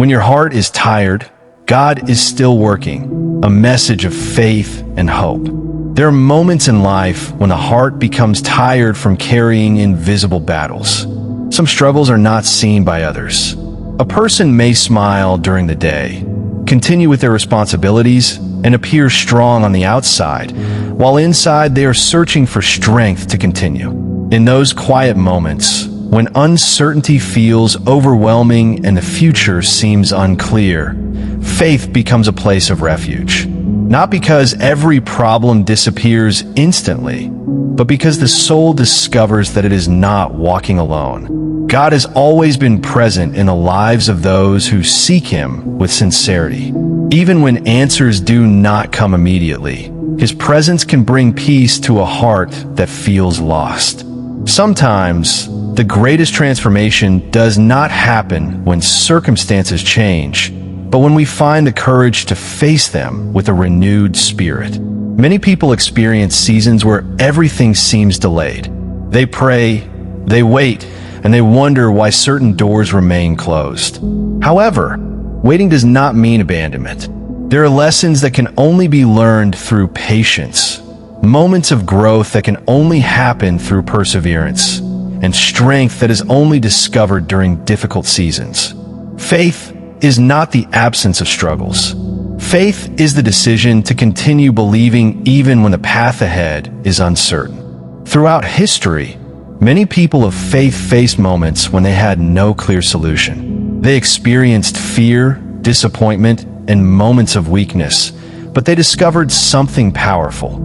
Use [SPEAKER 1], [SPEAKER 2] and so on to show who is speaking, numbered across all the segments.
[SPEAKER 1] When your heart is tired, God is still working, a message of faith and hope. There are moments in life when the heart becomes tired from carrying invisible battles. Some struggles are not seen by others. A person may smile during the day, continue with their responsibilities, and appear strong on the outside, while inside they are searching for strength to continue. In those quiet moments, when uncertainty feels overwhelming and the future seems unclear, faith becomes a place of refuge. Not because every problem disappears instantly, but because the soul discovers that it is not walking alone. God has always been present in the lives of those who seek Him with sincerity. Even when answers do not come immediately, His presence can bring peace to a heart that feels lost. Sometimes, the greatest transformation does not happen when circumstances change, but when we find the courage to face them with a renewed spirit. Many people experience seasons where everything seems delayed. They pray, they wait, and they wonder why certain doors remain closed. However, waiting does not mean abandonment. There are lessons that can only be learned through patience, moments of growth that can only happen through perseverance, and strength that is only discovered during difficult seasons. Faith is not the absence of struggles. Faith is the decision to continue believing even when the path ahead is uncertain. Throughout history, many people of faith faced moments when they had no clear solution. They experienced fear, disappointment, and moments of weakness, but they discovered something powerful.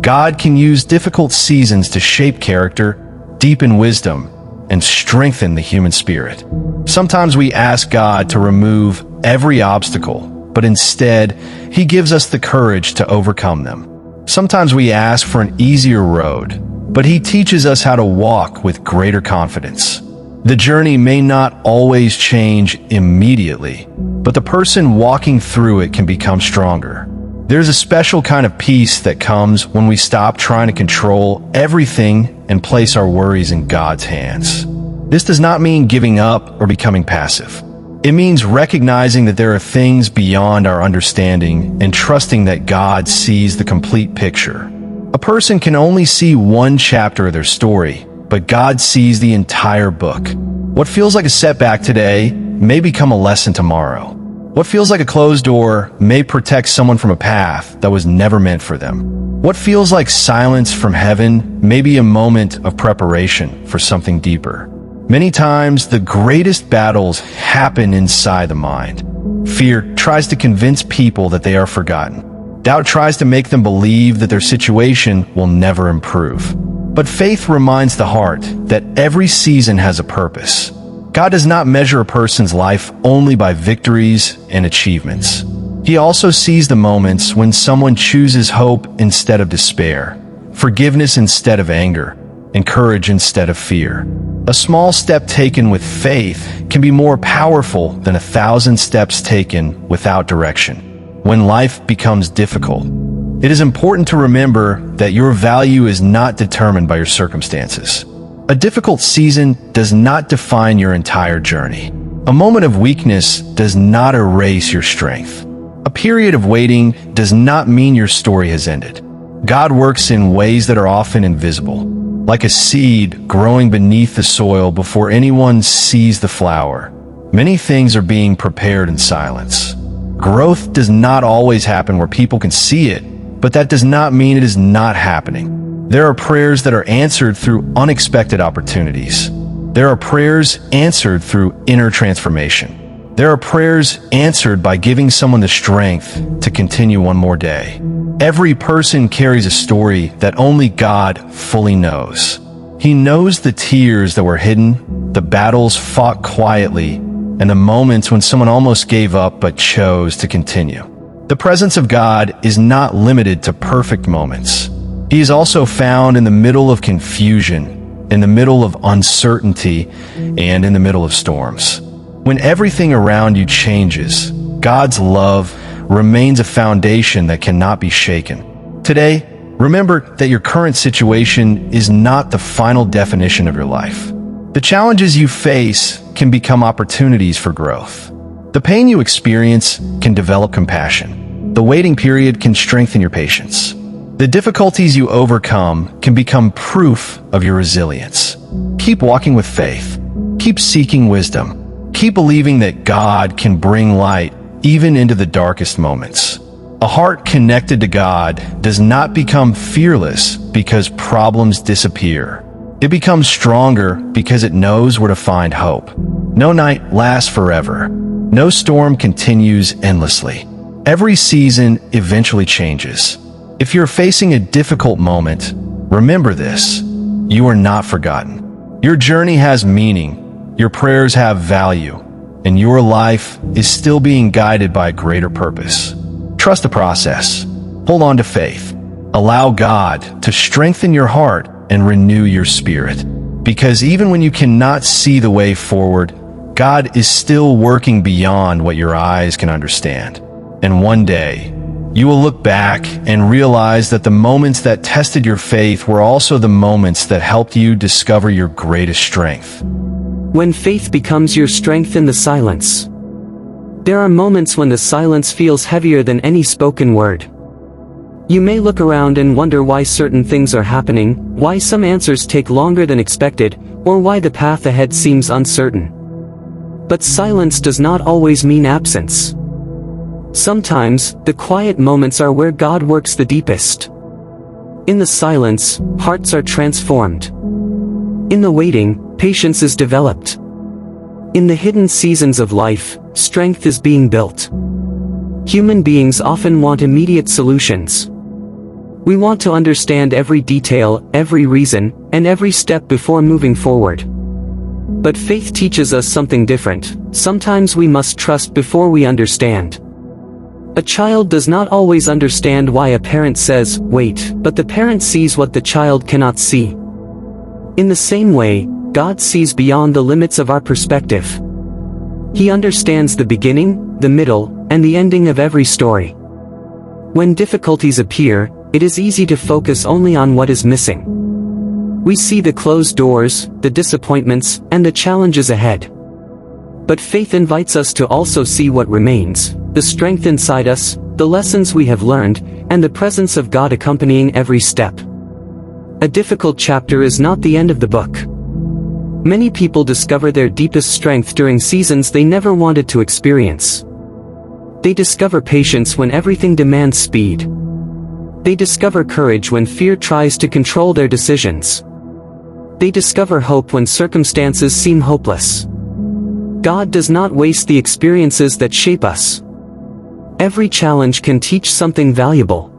[SPEAKER 1] God can use difficult seasons to shape character, deepen wisdom, and strengthen the human spirit. Sometimes we ask God to remove every obstacle, but instead, He gives us the courage to overcome them. Sometimes we ask for an easier road, but He teaches us how to walk with greater confidence. The journey may not always change immediately, but the person walking through it can become stronger. There's a special kind of peace that comes when we stop trying to control everything and place our worries in God's hands. This does not mean giving up or becoming passive. It means recognizing that there are things beyond our understanding and trusting that God sees the complete picture. A person can only see one chapter of their story, but God sees the entire book. What feels like a setback today may become a lesson tomorrow. What feels like a closed door may protect someone from a path that was never meant for them. What feels like silence from heaven may be a moment of preparation for something deeper. Many times, the greatest battles happen inside the mind. Fear tries to convince people that they are forgotten. Doubt tries to make them believe that their situation will never improve. But faith reminds the heart that every season has a purpose. God does not measure a person's life only by victories and achievements. He also sees the moments when someone chooses hope instead of despair, forgiveness instead of anger, and courage instead of fear. A small step taken with faith can be more powerful than 1,000 steps taken without direction. When life becomes difficult, it is important to remember that your value is not determined by your circumstances. A difficult season does not define your entire journey. A moment of weakness does not erase your strength. A period of waiting does not mean your story has ended. God works in ways that are often invisible, like a seed growing beneath the soil before anyone sees the flower. Many things are being prepared in silence. Growth does not always happen where people can see it, but that does not mean it is not happening. There are prayers that are answered through unexpected opportunities. There are prayers answered through inner transformation. There are prayers answered by giving someone the strength to continue one more day. Every person carries a story that only God fully knows. He knows the tears that were hidden, the battles fought quietly, and the moments when someone almost gave up but chose to continue. The presence of God is not limited to perfect moments. He is also found in the middle of confusion, in the middle of uncertainty, and in the middle of storms. When everything around you changes, God's love remains a foundation that cannot be shaken. Today, remember that your current situation is not the final definition of your life. The challenges you face can become opportunities for growth. The pain you experience can develop compassion. The waiting period can strengthen your patience. The difficulties you overcome can become proof of your resilience. Keep walking with faith. Keep seeking wisdom. Keep believing that God can bring light even into the darkest moments. A heart connected to God does not become fearless because problems disappear. It becomes stronger because it knows where to find hope. No night lasts forever. No storm continues endlessly. Every season eventually changes. If you're facing a difficult moment, remember this: you are not forgotten. Your journey has meaning, your prayers have value, and your life is still being guided by a greater purpose. Trust the process. Hold on to faith. Allow God to strengthen your heart and renew your spirit. Because even when you cannot see the way forward, God is still working beyond what your eyes can understand. And one day, you will look back and realize that the moments that tested your faith were also the moments that helped you discover your greatest strength.
[SPEAKER 2] When faith becomes your strength in the silence. There are moments when the silence feels heavier than any spoken word. You may look around and wonder why certain things are happening, why some answers take longer than expected, or why the path ahead seems uncertain. But silence does not always mean absence. Sometimes, the quiet moments are where God works the deepest. In the silence, hearts are transformed. In the waiting, patience is developed. In the hidden seasons of life, strength is being built. Human beings often want immediate solutions. We want to understand every detail, every reason, and every step before moving forward. But faith teaches us something different. Sometimes we must trust before we understand. A child does not always understand why a parent says, "Wait," but the parent sees what the child cannot see. In the same way, God sees beyond the limits of our perspective. He understands the beginning, the middle, and the ending of every story. When difficulties appear, it is easy to focus only on what is missing. We see the closed doors, the disappointments, and the challenges ahead. But faith invites us to also see what remains, the strength inside us, the lessons we have learned, and the presence of God accompanying every step. A difficult chapter is not the end of the book. Many people discover their deepest strength during seasons they never wanted to experience. They discover patience when everything demands speed. They discover courage when fear tries to control their decisions. They discover hope when circumstances seem hopeless. God does not waste the experiences that shape us. Every challenge can teach something valuable.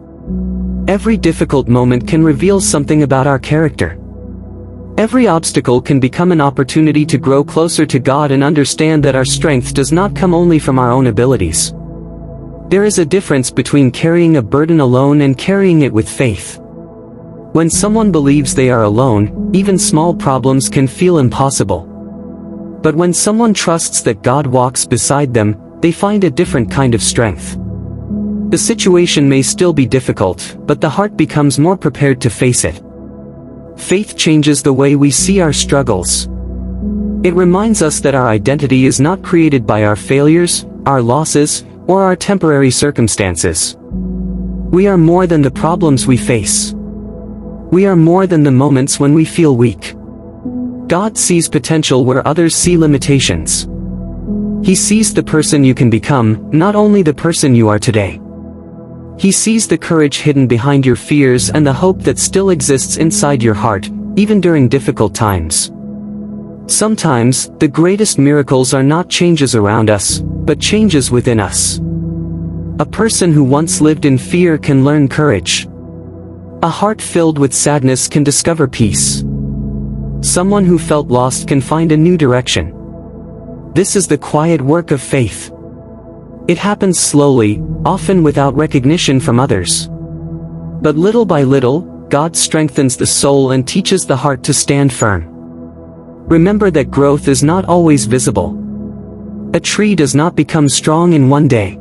[SPEAKER 2] Every difficult moment can reveal something about our character. Every obstacle can become an opportunity to grow closer to God and understand that our strength does not come only from our own abilities. There is a difference between carrying a burden alone and carrying it with faith. When someone believes they are alone, even small problems can feel impossible. But when someone trusts that God walks beside them, they find a different kind of strength. The situation may still be difficult, but the heart becomes more prepared to face it. Faith changes the way we see our struggles. It reminds us that our identity is not created by our failures, our losses, or our temporary circumstances. We are more than the problems we face. We are more than the moments when we feel weak. God sees potential where others see limitations. He sees the person you can become, not only the person you are today. He sees the courage hidden behind your fears and the hope that still exists inside your heart, even during difficult times. Sometimes, the greatest miracles are not changes around us, but changes within us. A person who once lived in fear can learn courage. A heart filled with sadness can discover peace. Someone who felt lost can find a new direction. This is the quiet work of faith. It happens slowly, often without recognition from others. But little by little, God strengthens the soul and teaches the heart to stand firm. Remember that growth is not always visible. A tree does not become strong in one day.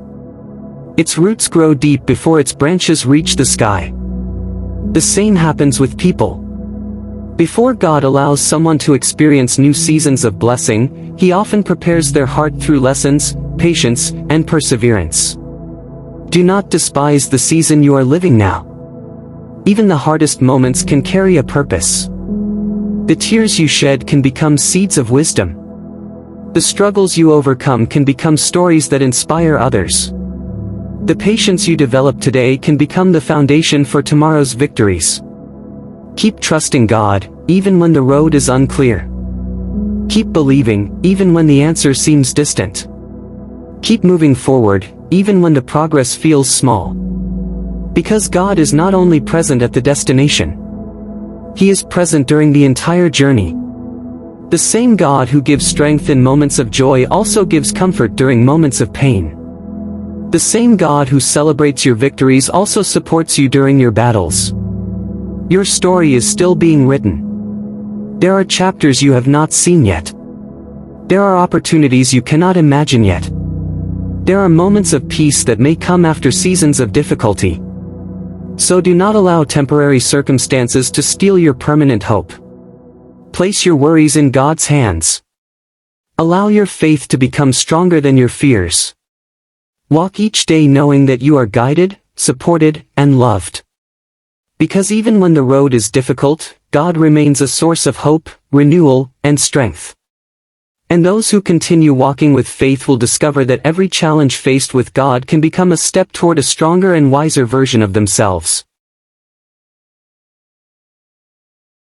[SPEAKER 2] Its roots grow deep before its branches reach the sky. The same happens with people. Before God allows someone to experience new seasons of blessing, He often prepares their heart through lessons, patience, and perseverance. Do not despise the season you are living now. Even the hardest moments can carry a purpose. The tears you shed can become seeds of wisdom. The struggles you overcome can become stories that inspire others. The patience you develop today can become the foundation for tomorrow's victories. Keep trusting God, even when the road is unclear. Keep believing, even when the answer seems distant. Keep moving forward, even when the progress feels small. Because God is not only present at the destination. He is present during the entire journey. The same God who gives strength in moments of joy also gives comfort during moments of pain. The same God who celebrates your victories also supports you during your battles. Your story is still being written. There are chapters you have not seen yet. There are opportunities you cannot imagine yet. There are moments of peace that may come after seasons of difficulty. So do not allow temporary circumstances to steal your permanent hope. Place your worries in God's hands. Allow your faith to become stronger than your fears. Walk each day knowing that you are guided, supported, and loved. Because even when the road is difficult, God remains a source of hope, renewal, and strength. And those who continue walking with faith will discover that every challenge faced with God can become a step toward a stronger and wiser version of themselves.